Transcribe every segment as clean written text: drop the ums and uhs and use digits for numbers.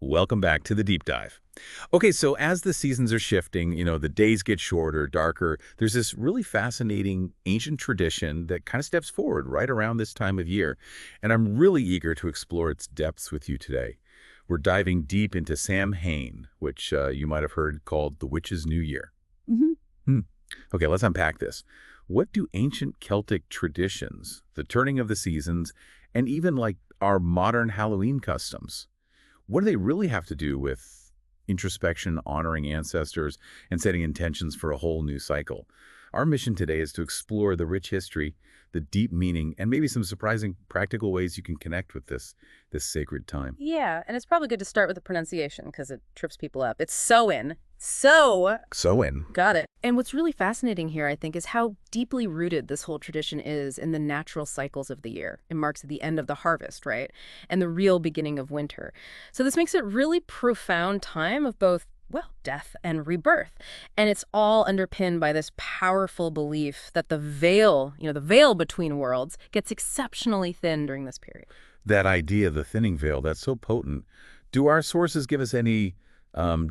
Welcome back to the deep dive. Okay, so as the seasons are shifting, the days get shorter, darker. There's this really fascinating ancient tradition that kind of steps forward right around this time of year. And I'm really eager to explore its depths with you today. We're diving deep into Samhain, which you might have heard called the Witch's New Year. hmm Hmm. Okay, let's unpack this. What do ancient Celtic traditions, the turning of the seasons, and even like our modern Halloween customs, what do they really have to do with introspection, honoring ancestors, and setting intentions for a whole new cycle? Our mission today is to explore the rich history, the deep meaning, and maybe some surprising practical ways you can connect with this sacred time. Yeah, and it's probably good to start with the pronunciation because it trips people up. It's Soin. So, So in. got it. And what's really fascinating here, I think, is how deeply rooted this whole tradition is in the natural cycles of the year. It marks the end of the harvest, right? And the real beginning of winter. So this makes it really profound time of both, well, death and rebirth. And it's all underpinned by this powerful belief that the veil between worlds gets exceptionally thin during this period. That idea, the thinning veil, that's so potent. Do our sources give us any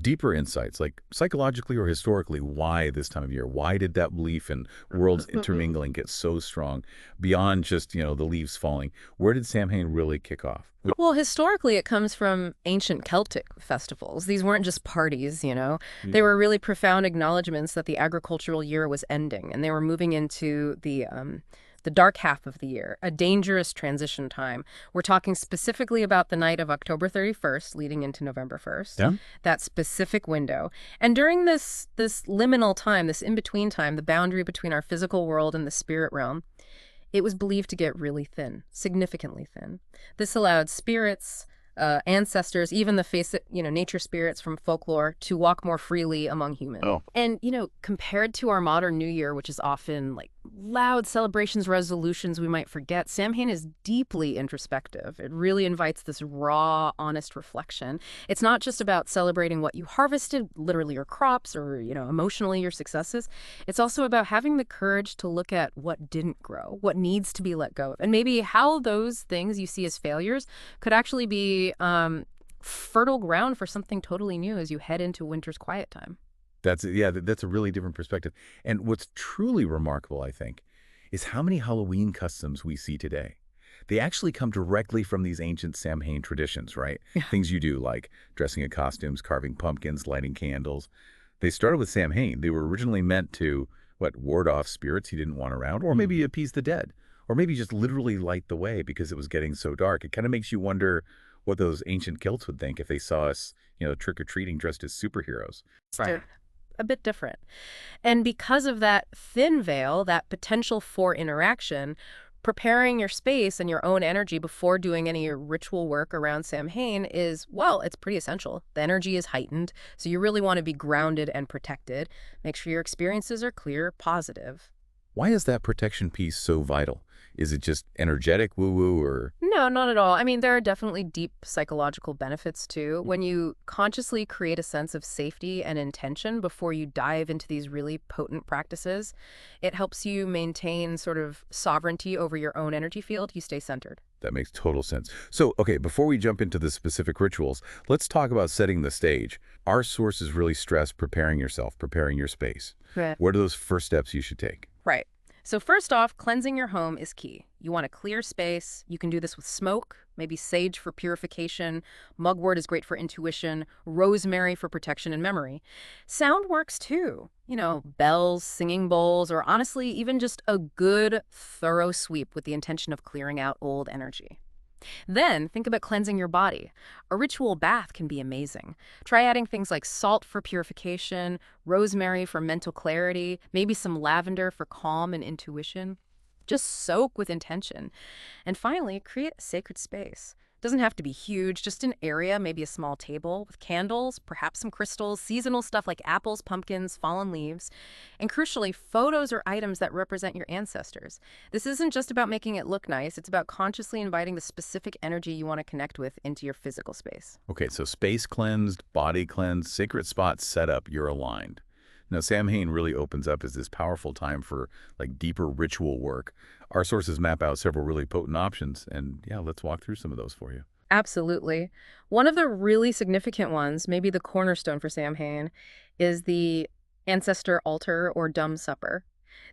deeper insights, like psychologically or historically, why this time of year? Why did that belief in worlds intermingling get so strong beyond just, the leaves falling? Where did Samhain really kick off? Well, historically, it comes from ancient Celtic festivals. These weren't just parties. They Mm. were really profound acknowledgments that the agricultural year was ending, and they were moving into the dark half of the year, a dangerous transition time. We're talking specifically about the night of October 31st, leading into November 1st, Yeah. that specific window. And during this liminal time, this in-between time, the boundary between our physical world and the spirit realm, it was believed to get really thin, significantly thin. This allowed spirits, ancestors, even the nature spirits from folklore to walk more freely among humans. Oh. And, compared to our modern New Year, which is often like loud celebrations, resolutions we might forget, Samhain is deeply introspective. It really invites this raw, honest reflection. It's not just about celebrating what you harvested, literally your crops or, emotionally your successes. It's also about having the courage to look at what didn't grow, what needs to be let go of, and maybe how those things you see as failures could actually be fertile ground for something totally new as you head into winter's quiet time. That's a really different perspective. And what's truly remarkable, I think, is how many Halloween customs we see today. They actually come directly from these ancient Samhain traditions, right? Yeah. Things you do like dressing in costumes, carving pumpkins, lighting candles. They started with Samhain. They were originally meant to, ward off spirits you didn't want around, or maybe appease the dead, or maybe just literally light the way because it was getting so dark. It kind of makes you wonder what those ancient Celts would think if they saw us, trick-or-treating dressed as superheroes. They're a bit different. And because of that thin veil, that potential for interaction, preparing your space and your own energy before doing any ritual work around Samhain is, well, it's pretty essential. The energy is heightened, so you really want to be grounded and protected. Make sure your experiences are clear, positive. Why is that protection piece so vital? Is it just energetic woo-woo or... No, not at all. I mean, there are definitely deep psychological benefits too. When you consciously create a sense of safety and intention before you dive into these really potent practices, it helps you maintain sort of sovereignty over your own energy field. You stay centered. That makes total sense. So, okay, before we jump into the specific rituals, let's talk about setting the stage. Our sources really stress preparing yourself, preparing your space. Right. What are those first steps you should take? Right. So first off, cleansing your home is key. You want a clear space. You can do this with smoke, maybe sage for purification, mugwort is great for intuition, rosemary for protection and memory. Sound works too. Bells, singing bowls, or honestly, even just a good, thorough sweep with the intention of clearing out old energy. Then, think about cleansing your body. A ritual bath can be amazing. Try adding things like salt for purification, rosemary for mental clarity, maybe some lavender for calm and intuition. Just soak with intention. And finally, create a sacred space. Doesn't have to be huge, just an area, maybe a small table with candles, perhaps some crystals, seasonal stuff like apples, pumpkins, fallen leaves, and crucially, photos or items that represent your ancestors. This isn't just about making it look nice, it's about consciously inviting the specific energy you want to connect with into your physical space. Okay, so space cleansed, body cleansed, sacred spots set up, you're aligned. Now, Samhain really opens up as this powerful time for deeper ritual work. Our sources map out several really potent options, and let's walk through some of those for you. Absolutely. One of the really significant ones, maybe the cornerstone for Samhain, is the ancestor altar or dumb supper.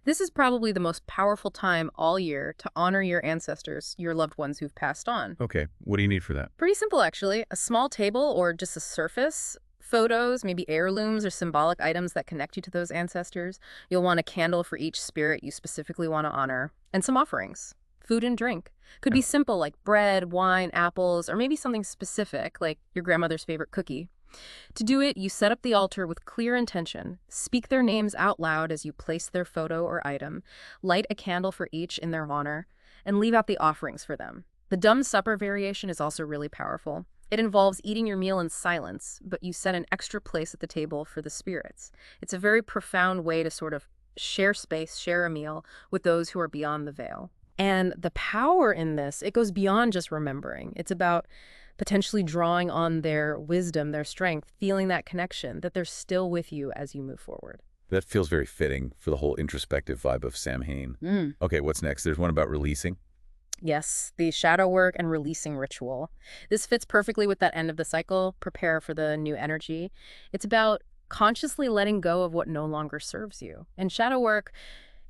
This is probably the most powerful time all year to honor your ancestors, your loved ones who've passed on. Okay, what do you need for that? Pretty simple, actually. A small table or just a surface, photos, maybe heirlooms or symbolic items that connect you to those ancestors. You'll want a candle for each spirit you specifically want to honor, and some offerings. Food and drink. Could Yeah. be simple like bread, wine, apples, or maybe something specific like your grandmother's favorite cookie. To do it, you set up the altar with clear intention, speak their names out loud as you place their photo or item, light a candle for each in their honor, and leave out the offerings for them. The dumb supper variation is also really powerful. It involves eating your meal in silence, but you set an extra place at the table for the spirits. It's a very profound way to sort of share space, share a meal with those who are beyond the veil. And the power in this, it goes beyond just remembering. It's about potentially drawing on their wisdom, their strength, feeling that connection, that they're still with you as you move forward. That feels very fitting for the whole introspective vibe of Samhain. Okay, what's next? There's one about releasing. Yes, the shadow work and releasing ritual. This fits perfectly with that end of the cycle, prepare for the new energy. It's about consciously letting go of what no longer serves you. And shadow work,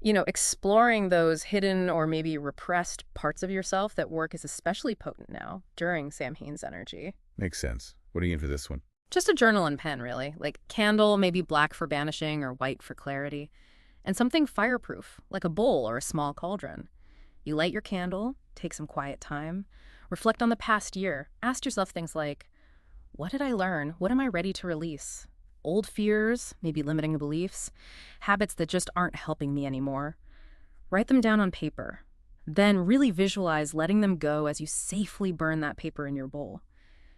exploring those hidden or maybe repressed parts of yourself that work is especially potent now during Samhain's energy. Makes sense. What are you in for this one? Just a journal and pen, really. Like candle, maybe black for banishing or white for clarity. And something fireproof, like a bowl or a small cauldron. You light your candle, take some quiet time, reflect on the past year. Ask yourself things like, what did I learn? What am I ready to release? Old fears, maybe limiting beliefs, habits that just aren't helping me anymore. Write them down on paper. Then really visualize letting them go as you safely burn that paper in your bowl.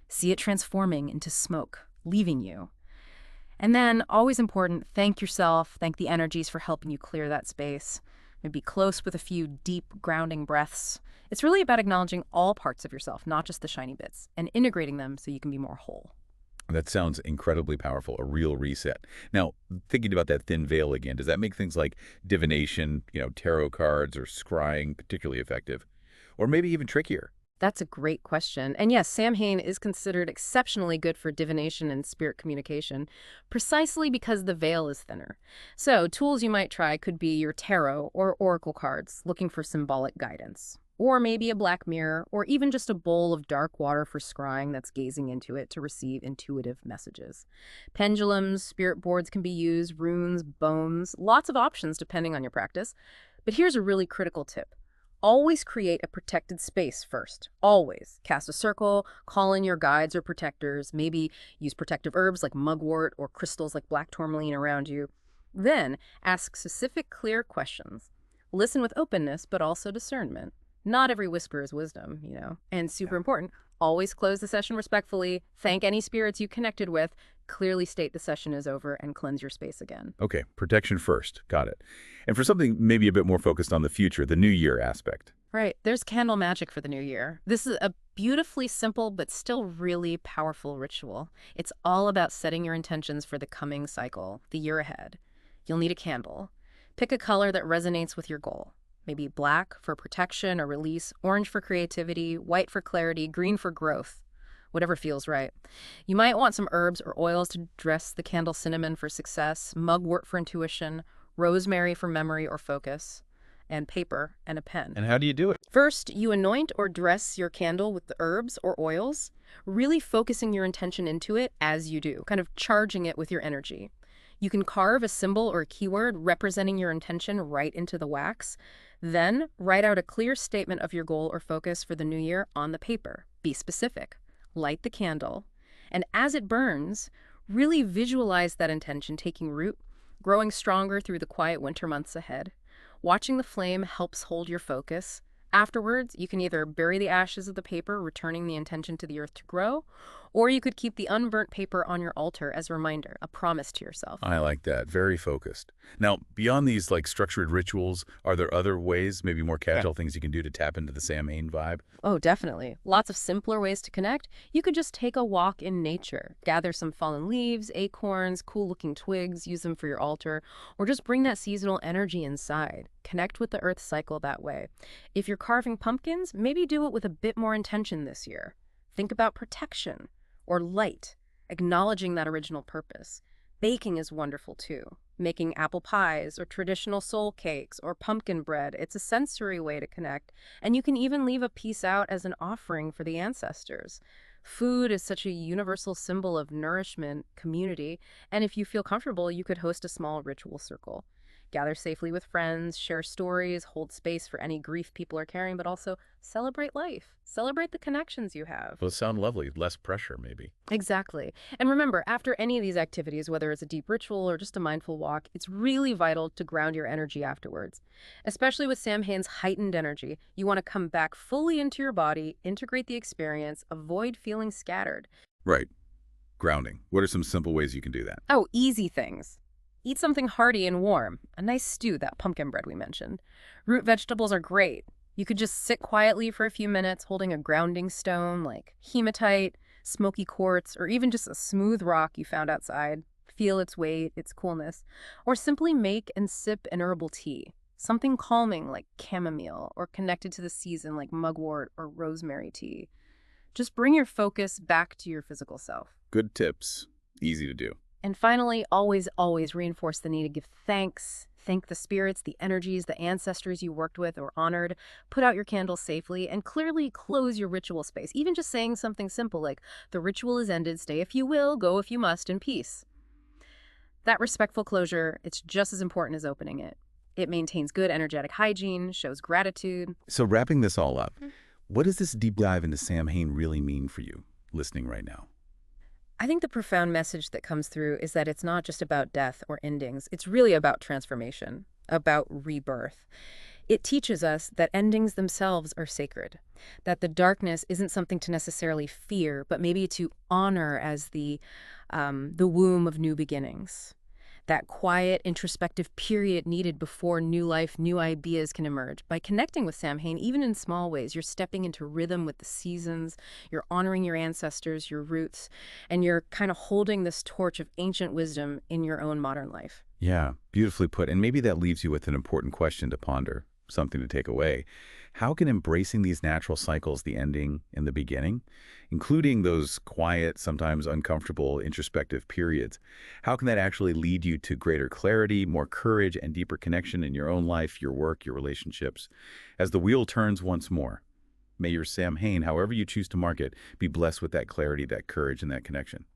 See it transforming into smoke, leaving you. And then, always important, thank yourself, thank the energies for helping you clear that space. Maybe close with a few deep, grounding breaths. It's really about acknowledging all parts of yourself, not just the shiny bits, and integrating them so you can be more whole. That sounds incredibly powerful, a real reset. Now, thinking about that thin veil again, does that make things like divination, tarot cards or scrying particularly effective? Or maybe even trickier? That's a great question. And yes, Samhain is considered exceptionally good for divination and spirit communication, precisely because the veil is thinner. So, tools you might try could be your tarot or oracle cards, looking for symbolic guidance. Or maybe a black mirror, or even just a bowl of dark water for scrying that's gazing into it to receive intuitive messages. Pendulums, spirit boards can be used, runes, bones, lots of options depending on your practice. But here's a really critical tip. Always create a protected space first. Always. Cast a circle, call in your guides or protectors, maybe use protective herbs like mugwort or crystals like black tourmaline around you. Then, ask specific, clear questions. Listen with openness, but also discernment. Not every whisper is wisdom, And super important, always close the session respectfully, thank any spirits you connected with, clearly state the session is over, and cleanse your space again. Okay, protection first. Got it. And for something maybe a bit more focused on the future, the new year aspect. Right, there's candle magic for the new year. This is a beautifully simple but still really powerful ritual. It's all about setting your intentions for the coming cycle, the year ahead. You'll need a candle. Pick a color that resonates with your goal. Maybe black for protection or release, orange for creativity, white for clarity, green for growth, whatever feels right. You might want some herbs or oils to dress the candle: cinnamon for success, mugwort for intuition, rosemary for memory or focus, and paper and a pen. And how do you do it? First, you anoint or dress your candle with the herbs or oils, really focusing your intention into it as you do, kind of charging it with your energy. You can carve a symbol or a keyword representing your intention right into the wax. Then, write out a clear statement of your goal or focus for the new year on the paper. Be specific. Light the candle. And as it burns, really visualize that intention taking root, growing stronger through the quiet winter months ahead. Watching the flame helps hold your focus. Afterwards, you can either bury the ashes of the paper, returning the intention to the earth to grow, or you could keep the unburnt paper on your altar as a reminder, a promise to yourself. I like that. Very focused. Now, beyond these structured rituals, are there other ways, maybe more casual things you can do to tap into the Samhain vibe? Oh, definitely. Lots of simpler ways to connect. You could just take a walk in nature, gather some fallen leaves, acorns, cool-looking twigs, use them for your altar, or just bring that seasonal energy inside. Connect with the earth cycle that way. If you're carving pumpkins, maybe do it with a bit more intention this year. Think about protection or light, acknowledging that original purpose. Baking is wonderful too. Making apple pies or traditional soul cakes or pumpkin bread, it's a sensory way to connect. And you can even leave a piece out as an offering for the ancestors. Food is such a universal symbol of nourishment, community, and if you feel comfortable, you could host a small ritual circle. Gather safely with friends, share stories, hold space for any grief people are carrying, but also celebrate life. Celebrate the connections you have. Those sound lovely. Less pressure, maybe. Exactly. And remember, after any of these activities, whether it's a deep ritual or just a mindful walk, it's really vital to ground your energy afterwards. Especially with Samhain's heightened energy, you want to come back fully into your body, integrate the experience, avoid feeling scattered. Right. Grounding. What are some simple ways you can do that? Oh, easy things. Eat something hearty and warm. A nice stew, that pumpkin bread we mentioned. Root vegetables are great. You could just sit quietly for a few minutes holding a grounding stone like hematite, smoky quartz, or even just a smooth rock you found outside. Feel its weight, its coolness. Or simply make and sip an herbal tea. Something calming like chamomile or connected to the season like mugwort or rosemary tea. Just bring your focus back to your physical self. Good tips. Easy to do. And finally, always, always reinforce the need to give thanks. Thank the spirits, the energies, the ancestors you worked with or honored. Put out your candles safely and clearly close your ritual space. Even just saying something simple like, the ritual is ended, stay if you will, go if you must, in peace. That respectful closure, it's just as important as opening it. It maintains good energetic hygiene, shows gratitude. So wrapping this all up, what does this deep dive into Samhain really mean for you, listening right now? I think the profound message that comes through is that it's not just about death or endings. It's really about transformation, about rebirth. It teaches us that endings themselves are sacred, that the darkness isn't something to necessarily fear, but maybe to honor as the womb of new beginnings. That quiet, introspective period needed before new life, new ideas can emerge. By connecting with Samhain, even in small ways, you're stepping into rhythm with the seasons, you're honoring your ancestors, your roots, and you're kind of holding this torch of ancient wisdom in your own modern life. Yeah, beautifully put. And maybe that leaves you with an important question to ponder, something to take away. How can embracing these natural cycles, the ending and the beginning, including those quiet, sometimes uncomfortable, introspective periods, how can that actually lead you to greater clarity, more courage, and deeper connection in your own life, your work, your relationships? As the wheel turns once more, may your Samhain, however you choose to mark it, be blessed with that clarity, that courage, and that connection.